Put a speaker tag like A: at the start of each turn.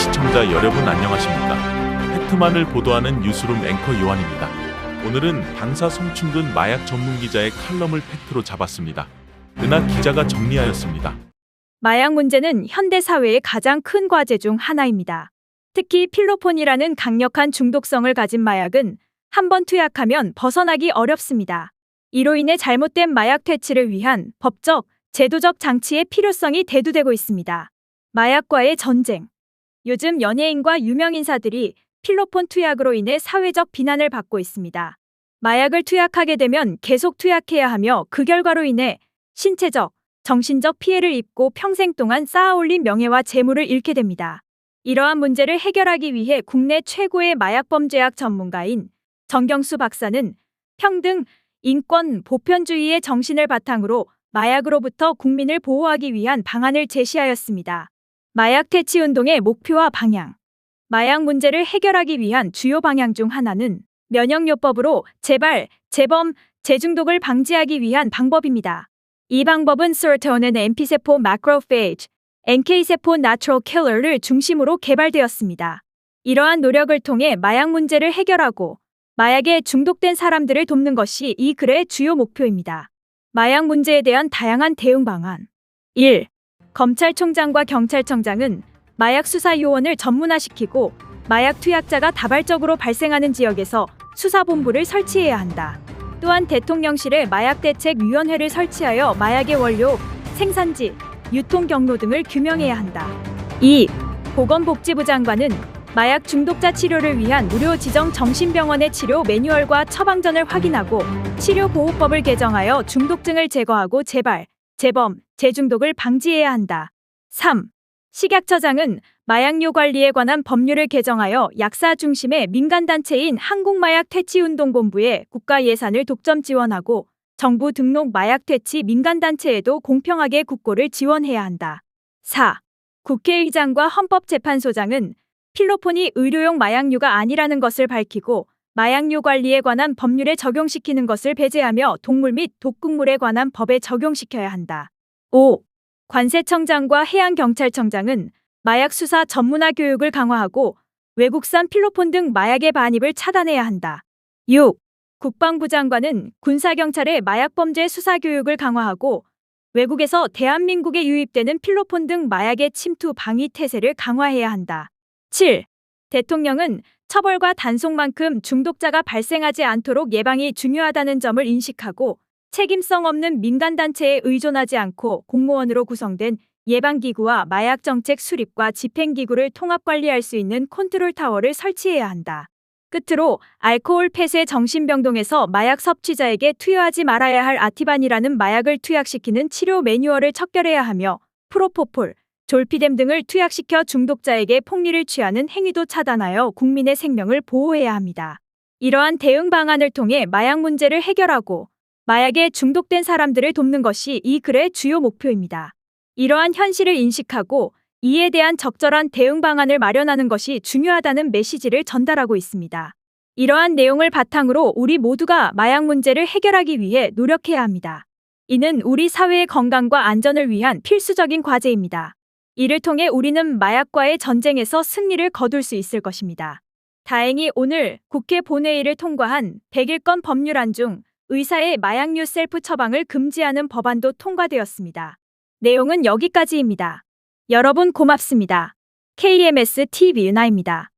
A: 시청자 여러분 안녕하십니까? 팩트만을 보도하는 뉴스룸 앵커 요한입니다. 오늘은 방사 송충근 마약 전문 기자의 칼럼을 팩트로 잡았습니다. 은하 기자가 정리하였습니다.
B: 마약 문제는 현대 사회의 가장 큰 과제 중 하나입니다. 특히 필로폰이라는 강력한 중독성을 가진 마약은 한번 투약하면 벗어나기 어렵습니다. 이로 인해 잘못된 마약 퇴치를 위한 법적, 제도적 장치의 필요성이 대두되고 있습니다. 마약과의 전쟁. 요즘 연예인과 유명인사들이 필로폰 투약으로 인해 사회적 비난을 받고 있습니다. 마약을 투약하게 되면 계속 투약해야 하며 그 결과로 인해 신체적, 정신적 피해를 입고 평생 동안 쌓아올린 명예와 재물을 잃게 됩니다. 이러한 문제를 해결하기 위해 국내 최고의 마약범죄학 전문가인 정경수 박사는 평등, 인권, 보편주의의 정신을 바탕으로 마약으로부터 국민을 보호하기 위한 방안을 제시하였습니다. 마약 퇴치 운동의 목표와 방향. 마약 문제를 해결하기 위한 주요 방향 중 하나는 면역요법으로 재발, 재범, 재중독을 방지하기 위한 방법입니다. 이 방법은 세로토닌 MP세포 마크로페이지, NK세포 내추럴 킬러를 중심으로 개발되었습니다. 이러한 노력을 통해 마약 문제를 해결하고 마약에 중독된 사람들을 돕는 것이 이 글의 주요 목표입니다. 마약 문제에 대한 다양한 대응 방안. 1. 검찰총장과 경찰청장은 마약 수사 요원을 전문화시키고 마약 투약자가 다발적으로 발생하는 지역에서 수사본부를 설치해야 한다. 또한 대통령실에 마약대책위원회를 설치하여 마약의 원료, 생산지, 유통 경로 등을 규명해야 한다. 2. 보건복지부 장관은 마약 중독자 치료를 위한 무료 지정 정신병원의 치료 매뉴얼과 처방전을 확인하고 치료보호법을 개정하여 중독증을 제거하고 재발, 재범, 재중독을 방지해야 한다. 3. 식약처장은 마약류 관리에 관한 법률을 개정하여 약사 중심의 민간단체인 한국마약퇴치운동본부에 국가 예산을 독점 지원하고 정부 등록 마약퇴치 민간단체에도 공평하게 국고를 지원해야 한다. 4. 국회의장과 헌법재판소장은 필로폰이 의료용 마약류가 아니라는 것을 밝히고 마약류 관리에 관한 법률에 적용시키는 것을 배제하며 동물 및 독극물에 관한 법에 적용시켜야 한다. 5. 관세청장과 해양경찰청장은 마약 수사 전문화 교육을 강화하고 외국산 필로폰 등 마약의 반입을 차단해야 한다. 6. 국방부 장관은 군사경찰의 마약범죄 수사 교육을 강화하고 외국에서 대한민국에 유입되는 필로폰 등 마약의 침투 방위 태세를 강화해야 한다. 7. 대통령은 처벌과 단속만큼 중독자가 발생하지 않도록 예방이 중요하다는 점을 인식하고 책임성 없는 민간단체에 의존하지 않고 공무원으로 구성된 예방기구와 마약정책 수립과 집행기구를 통합관리할 수 있는 컨트롤타워를 설치해야 한다. 끝으로 알코올 폐쇄 정신병동에서 마약 섭취자에게 투여하지 말아야 할 아티반이라는 마약을 투약시키는 치료 매뉴얼을 척결해야 하며 프로포폴, 졸피뎀 등을 투약시켜 중독자에게 폭리를 취하는 행위도 차단하여 국민의 생명을 보호해야 합니다. 이러한 대응 방안을 통해 마약 문제를 해결하고 마약에 중독된 사람들을 돕는 것이 이 글의 주요 목표입니다. 이러한 현실을 인식하고 이에 대한 적절한 대응 방안을 마련하는 것이 중요하다는 메시지를 전달하고 있습니다. 이러한 내용을 바탕으로 우리 모두가 마약 문제를 해결하기 위해 노력해야 합니다. 이는 우리 사회의 건강과 안전을 위한 필수적인 과제입니다. 이를 통해 우리는 마약과의 전쟁에서 승리를 거둘 수 있을 것입니다. 다행히 오늘 국회 본회의를 통과한 101건 법률안 중 의사의 마약류 셀프 처방을 금지하는 법안도 통과되었습니다. 내용은 여기까지입니다. 여러분 고맙습니다. KMS TV 윤아입니다.